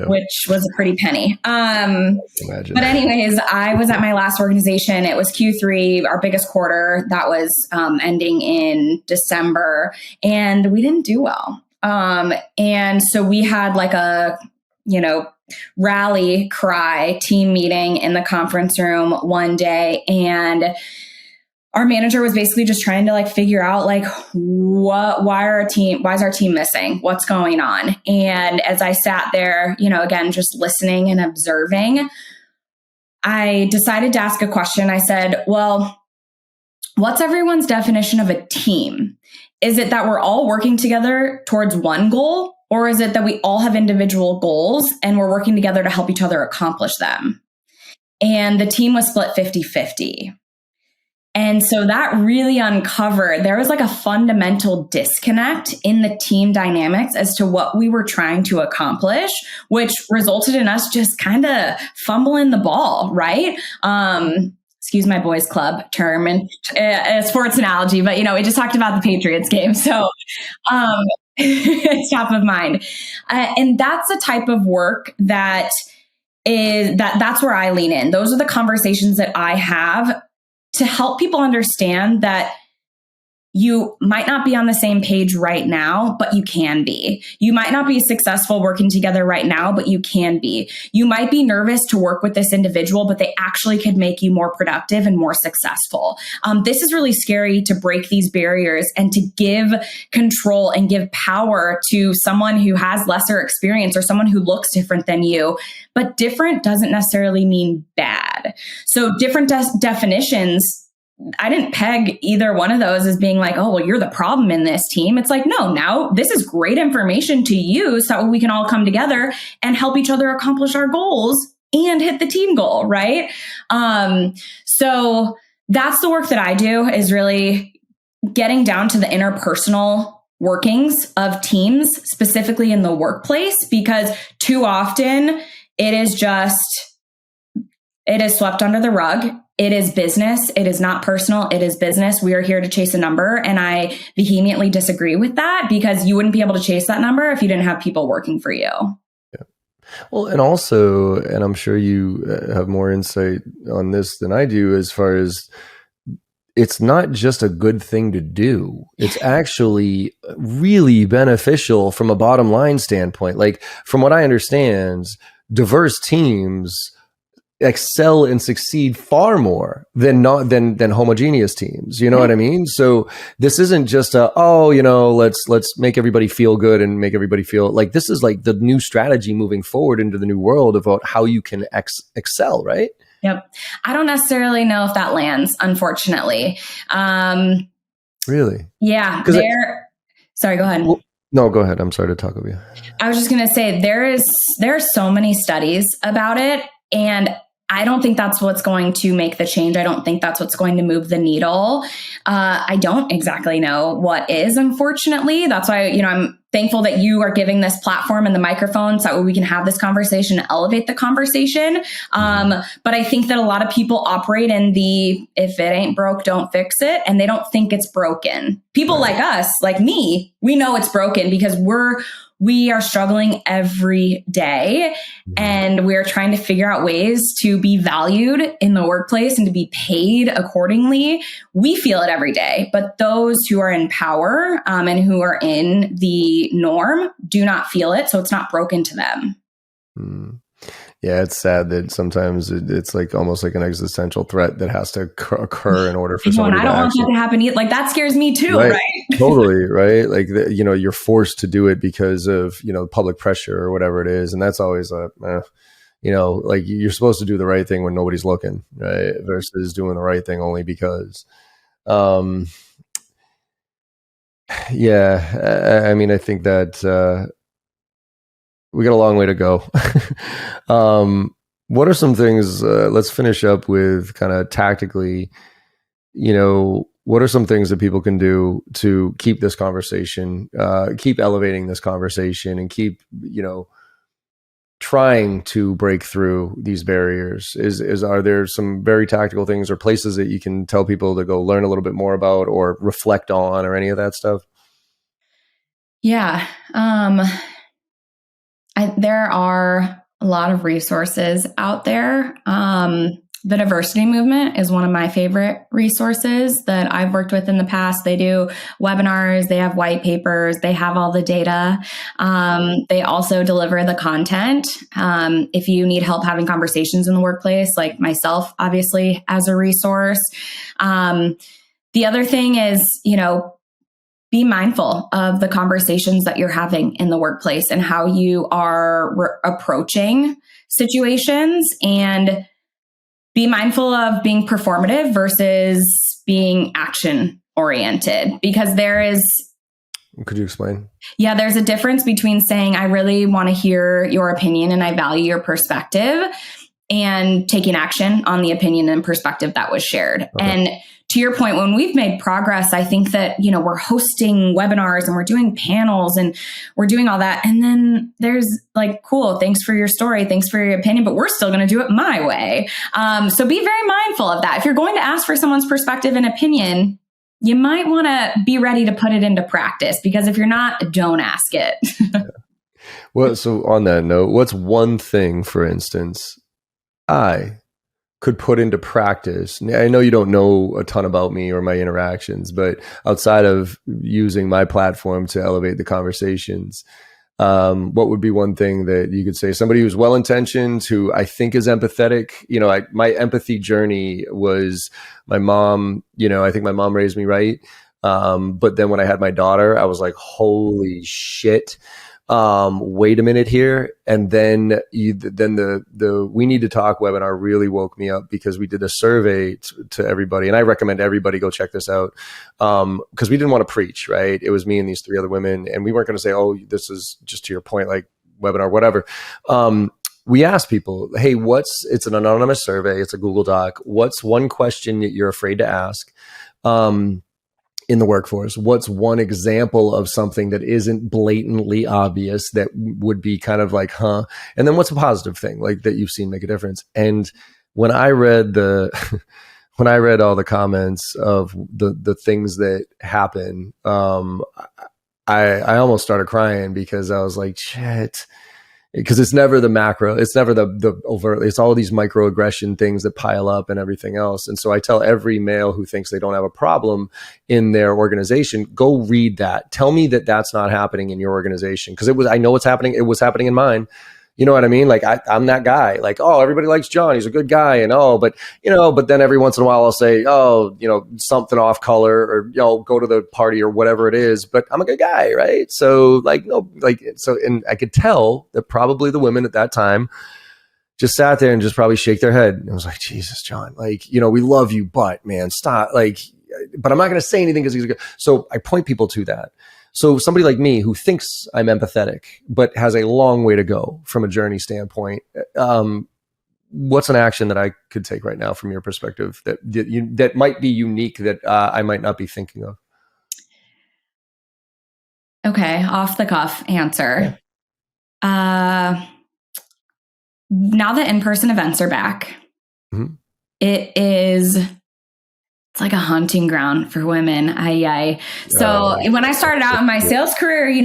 which was a pretty penny. Imagine. But anyways, I was at my last organization. It was Q3, our biggest quarter. That was ending in December, and we didn't do well. And so we had like a rally cry team meeting in the conference room one day. And our manager was basically just trying to figure out why is our team missing? What's going on? And as I sat there, again, just listening and observing, I decided to ask a question. I said, well, what's everyone's definition of a team? Is it that we're all working together towards one goal? Or is it that we all have individual goals and we're working together to help each other accomplish them? And the team was split 50-50. And so that really uncovered, there was a fundamental disconnect in the team dynamics as to what we were trying to accomplish, which resulted in us just kind of fumbling the ball, right? Excuse my boys club term and a sports analogy, but we just talked about the Patriots game. So, it's top of mind. And that's the type of work that's where I lean in. Those are the conversations that I have to help people understand that you might not be on the same page right now, but you can be. You might not be successful working together right now, but you can be. You might be nervous to work with this individual, but they actually could make you more productive and more successful. This is really scary to break these barriers and to give control and give power to someone who has lesser experience or someone who looks different than you. But different doesn't necessarily mean bad. So different definitions, I didn't peg either one of those as being like, oh, well, you're the problem in this team. It's like, no, now this is great information to use so we can all come together and help each other accomplish our goals and hit the team goal, right? So that's the work that I do, is really getting down to the interpersonal workings of teams, specifically in the workplace, because too often it is swept under the rug. It is business. It is not personal. It is business. We are here to chase a number. And I vehemently disagree with that, because you wouldn't be able to chase that number if you didn't have people working for you. Yeah. Well, and also, and I'm sure you have more insight on this than I do, as far as it's not just a good thing to do. It's actually really beneficial from a bottom line standpoint. Like, from what I understand, diverse teams excel and succeed far more than homogeneous teams. You know what I mean? So this isn't just let's make everybody feel good and make everybody feel like, this is like the new strategy moving forward into the new world about how you can excel, right? Yep. I don't necessarily know if that lands, unfortunately. Really? Yeah. Sorry, go ahead. Well, no, go ahead. I'm sorry to talk over you. I was just going to say, there are so many studies about it, and I don't think that's what's going to make the change. I don't think that's what's going to move the needle. I don't exactly know what is, unfortunately. That's why, I'm thankful that you are giving this platform and the microphone so that we can have this conversation, elevate the conversation. But I think that a lot of people operate in the, if it ain't broke, don't fix it. And they don't think it's broken. People like us, like me, we know it's broken because we are struggling every day, and we're trying to figure out ways to be valued in the workplace and to be paid accordingly. We feel it every day, but those who are in power and who are in the norm do not feel it. So it's not broken to them. Yeah, it's sad that sometimes it's like almost like an existential threat that has to occur in order for somebody to I don't want that to happen either. Like, that scares me too, right? Totally, right? Like, you're forced to do it because of, public pressure or whatever it is. And that's always like you're supposed to do the right thing when nobody's looking, right? Versus doing the right thing only because. Yeah, I mean, I think that we got a long way to go. What are some things, let's finish up with kind of tactically, what are some things that people can do to keep this conversation, keep elevating this conversation, and keep, trying to break through these barriers? Are there some very tactical things or places that you can tell people to go learn a little bit more about or reflect on, or any of that stuff? Yeah. There are a lot of resources out there. The diversity movement is one of my favorite resources that I've worked with in the past. They do webinars, they have white papers, they have all the data. They also deliver the content. If you need help having conversations in the workplace, like myself, obviously, as a resource. The other thing is, be mindful of the conversations that you're having in the workplace and how you are approaching situations, and be mindful of being performative versus being action oriented, because there is. Could you explain? Yeah, there's a difference between saying, I really want to hear your opinion and I value your perspective, and taking action on the opinion and perspective that was shared. Okay. And to your point, when we've made progress, I think that, we're hosting webinars and we're doing panels and we're doing all that. And then there's like, cool, thanks for your story. Thanks for your opinion, but we're still going to do it my way. So be very mindful of that. If you're going to ask for someone's perspective and opinion, you might want to be ready to put it into practice, because if you're not, don't ask it. Yeah. Well, so on that note, what's one thing, for instance, I could put into practice? I know you don't know a ton about me or my interactions, but outside of using my platform to elevate the conversations, what would be one thing that you could say, somebody who's well-intentioned, who I think is empathetic? My empathy journey was my mom. I think my mom raised me right. But then when I had my daughter, I was like, holy shit. Wait a minute here. And then the We Need to Talk webinar really woke me up, because we did a survey to everybody. And I recommend everybody go check this out. Cause we didn't want to preach, right? It was me and these 3 other women, and we weren't going to say, oh, this is just to your point, like webinar, whatever. We asked people, hey, it's an anonymous survey. It's a Google Doc. What's one question that you're afraid to ask? In the workforce, what's one example of something that isn't blatantly obvious that would be kind of like, huh? And then what's a positive thing like that you've seen make a difference? And when I read when I read all the comments of the things that happen, I almost started crying, because I was like, shit. Because it's never the macro, it's never the overt, it's all these microaggression things that pile up and everything else. And so I tell every male who thinks they don't have a problem in their organization, go read that. Tell me that that's not happening in your organization. Because I know it's happening. It was happening in mine. You know what I mean? Like I'm that guy, like, oh, everybody likes John, he's a good guy. And but then every once in a while I'll say, oh, something off color, or, go to the party or whatever it is, but I'm a good guy. Right. So and I could tell that probably the women at that time just sat there and just probably shake their head. And I was like, Jesus, John, like, we love you, but man, stop. Like, but I'm not going to say anything because he's good. So I point people to that. So somebody like me who thinks I'm empathetic, but has a long way to go from a journey standpoint, what's an action that I could take right now from your perspective that might be unique, that I might not be thinking of? Okay, off the cuff answer. Yeah. Now that in-person events are back, mm-hmm. It's like a hunting ground for women. So when I started out in my sales career, you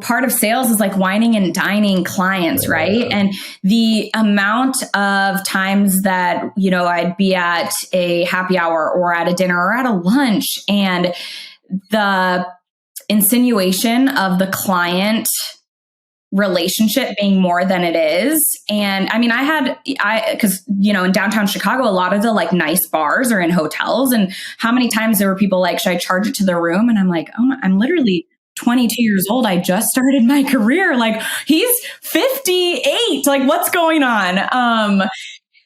part of sales is like wining and dining clients, right? And the amount of times that, I'd be at a happy hour or at a dinner or at a lunch, and the insinuation of the client relationship being more than it is. And I mean, because, in downtown Chicago, a lot of the like nice bars are in hotels. And how many times there were people like, should I charge it to the room? And I'm like, oh, I'm literally 22 years old. I just started my career. Like, he's 58. Like, what's going on?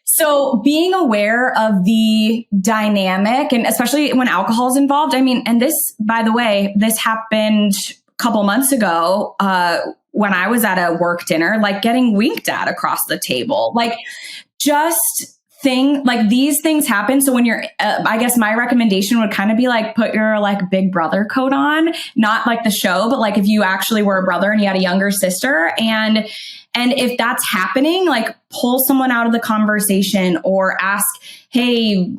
So being aware of the dynamic, and especially when alcohol is involved. I mean, and this, by the way, this happened a couple months ago, when I was at a work dinner, like getting winked at across the table, like these things happen. So when you're, I guess my recommendation would kind of be like, put your like big brother coat on, not like the show, but like if you actually were a brother and you had a younger sister, and if that's happening, like pull someone out of the conversation or ask, hey,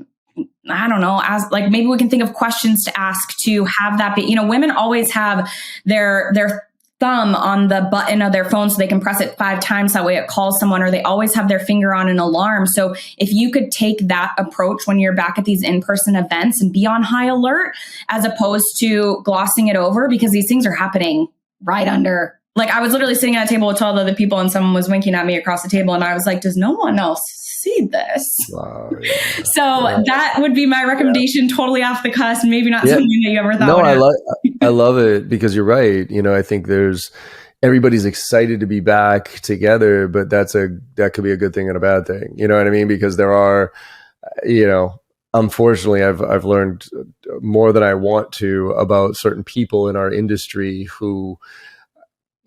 I don't know, ask, like maybe we can think of questions to ask to have that be, women always have their thumb on the button of their phone so they can press it 5 times. That way it calls someone, or they always have their finger on an alarm. So if you could take that approach when you're back at these in-person events and be on high alert, as opposed to glossing it over, because these things are happening right under. Like, I was literally sitting at a table with 12 other people and someone was winking at me across the table. And I was like, does no one else see this? Wow, yeah. So that would be my recommendation, totally off the cusp. Maybe not something that you ever thought. No, I love it, because you're right. I think everybody's excited to be back together, but that could be a good thing and a bad thing. You know what I mean? Because there are, unfortunately, I've learned more than I want to about certain people in our industry who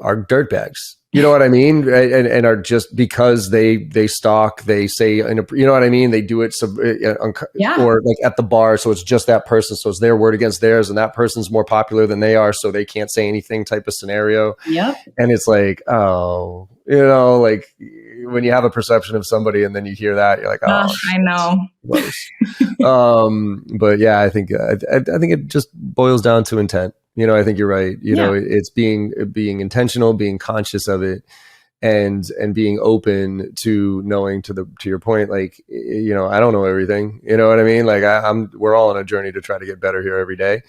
are dirtbags. You know what I mean? And are just because they stalk, they say, you know what I mean? They do it or like at the bar. So it's just that person. So it's their word against theirs, and that person's more popular than they are, so they can't say anything type of scenario. Yep. And it's like, oh, like when you have a perception of somebody and then you hear that, you're like, oh, I know. But yeah, I think it just boils down to intent. I think you're right. It's being intentional, being conscious of it, and being open to knowing, to your point, like, you know, I don't know everything, you know what I mean? Like we're all on a journey to try to get better here every day.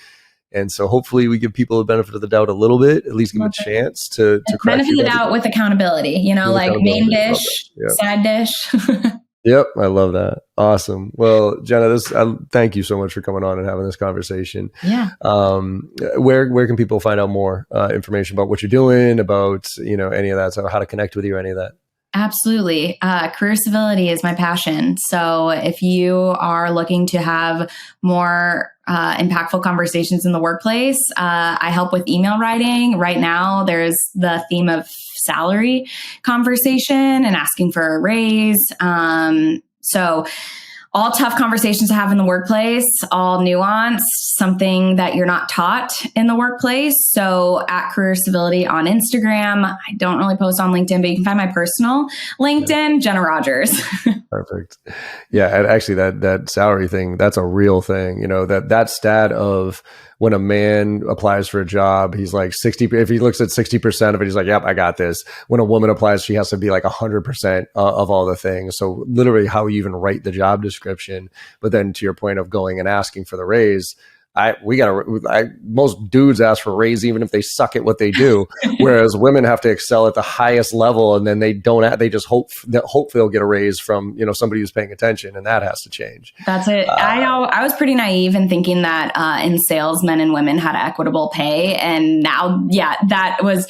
And so hopefully we give people the benefit of the doubt a little bit, at least give them a chance to correct. Benefit of the doubt with accountability, you know, like main dish, side dish. Yep. I love that. Awesome. Well, Jenna, thank you so much for coming on and having this conversation. Yeah. Where can people find out more information about what you're doing, about, you know, any of that, so how to connect with you or any of that? Absolutely. Career Civility is my passion. So if you are looking to have more impactful conversations in the workplace, I help with email writing. Right now, there's the theme of salary conversation and asking for a raise. So all tough conversations to have in the workplace, all nuanced, something that you're not taught in the workplace. So at Career Civility on Instagram, I don't really post on LinkedIn, but you can find my personal LinkedIn, Jenna Rogers. Perfect. Yeah. And actually that salary thing, that's a real thing. You know, that stat of when a man applies for a job, he's like 60, if he looks at 60% of it, he's like, yep, I got this. When a woman applies, she has to be like 100% of all the things. So literally how you even write the job description. But then to your point of going and asking for the raise, most dudes ask for a raise even if they suck at what they do, whereas women have to excel at the highest level, and then they just hope they'll get a raise from, you know, somebody who's paying attention, and that has to change. That's it. I was pretty naive in thinking that in sales, men and women had equitable pay, and now, I was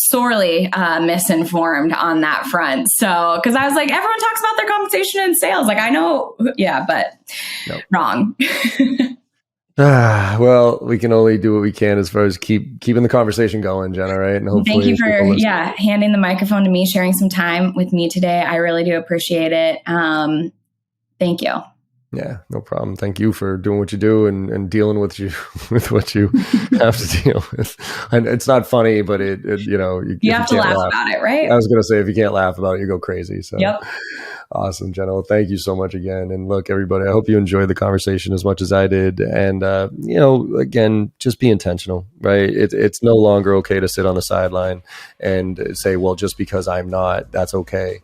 sorely misinformed on that front. So, because I was like, everyone talks about their compensation in sales, like I know, but nope. Wrong. Well, we can only do what we can as far as keeping the conversation going, Jenna, right? And hopefully, thank you for handing the microphone to me, sharing some time with me today. I really do appreciate it. Thank you. Yeah, no problem. Thank you for doing what you do and dealing with what you have to deal with. And it's not funny, but it you know, you have to laugh about it, right? I was going to say, if you can't laugh about it, you go crazy. So yep. Awesome, Jenna. Well, thank you so much again. And look, everybody, I hope you enjoyed the conversation as much as I did. And, you know, again, just be intentional, right? It's no longer okay to sit on the sideline and say, well, just because I'm not, that's okay.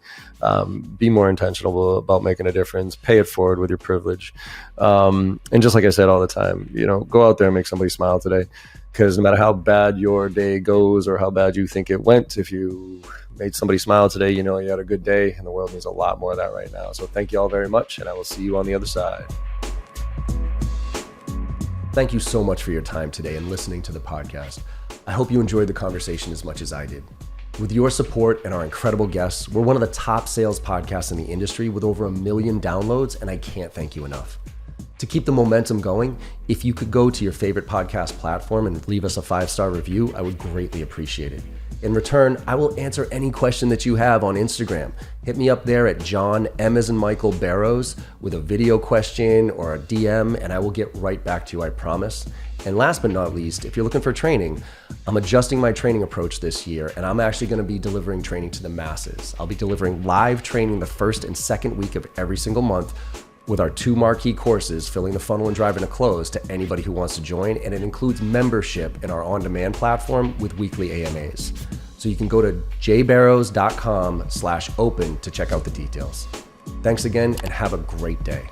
Be more intentional about making a difference. Pay it forward with your privilege. And just like I said all the time, you know, go out there and make somebody smile today. Because no matter how bad your day goes or how bad you think it went, if you made somebody smile today, you know you had a good day, and the world needs a lot more of that right now. So thank you all very much, and I will see you on the other side. Thank you so much for your time today and listening to the podcast. I hope you enjoyed the conversation as much as I did. With your support and our incredible guests, we're one of the top sales podcasts in the industry with over 1 million downloads, and I can't thank you enough. To keep the momentum going, if you could go to your favorite podcast platform and leave us a 5-star review, I would greatly appreciate it. In return, I will answer any question that you have on Instagram. Hit me up there at John M as in Michael Barrows with a video question or a DM, and I will get right back to you, I promise. And last but not least, if you're looking for training, I'm adjusting my training approach this year, and I'm actually going to be delivering training to the masses. I'll be delivering live training the first and second week of every single month, with our 2 marquee courses, Filling the Funnel and Driving to Close, to anybody who wants to join. And it includes membership in our on-demand platform with weekly AMAs. So you can go to jbarrows.com/open to check out the details. Thanks again, and have a great day.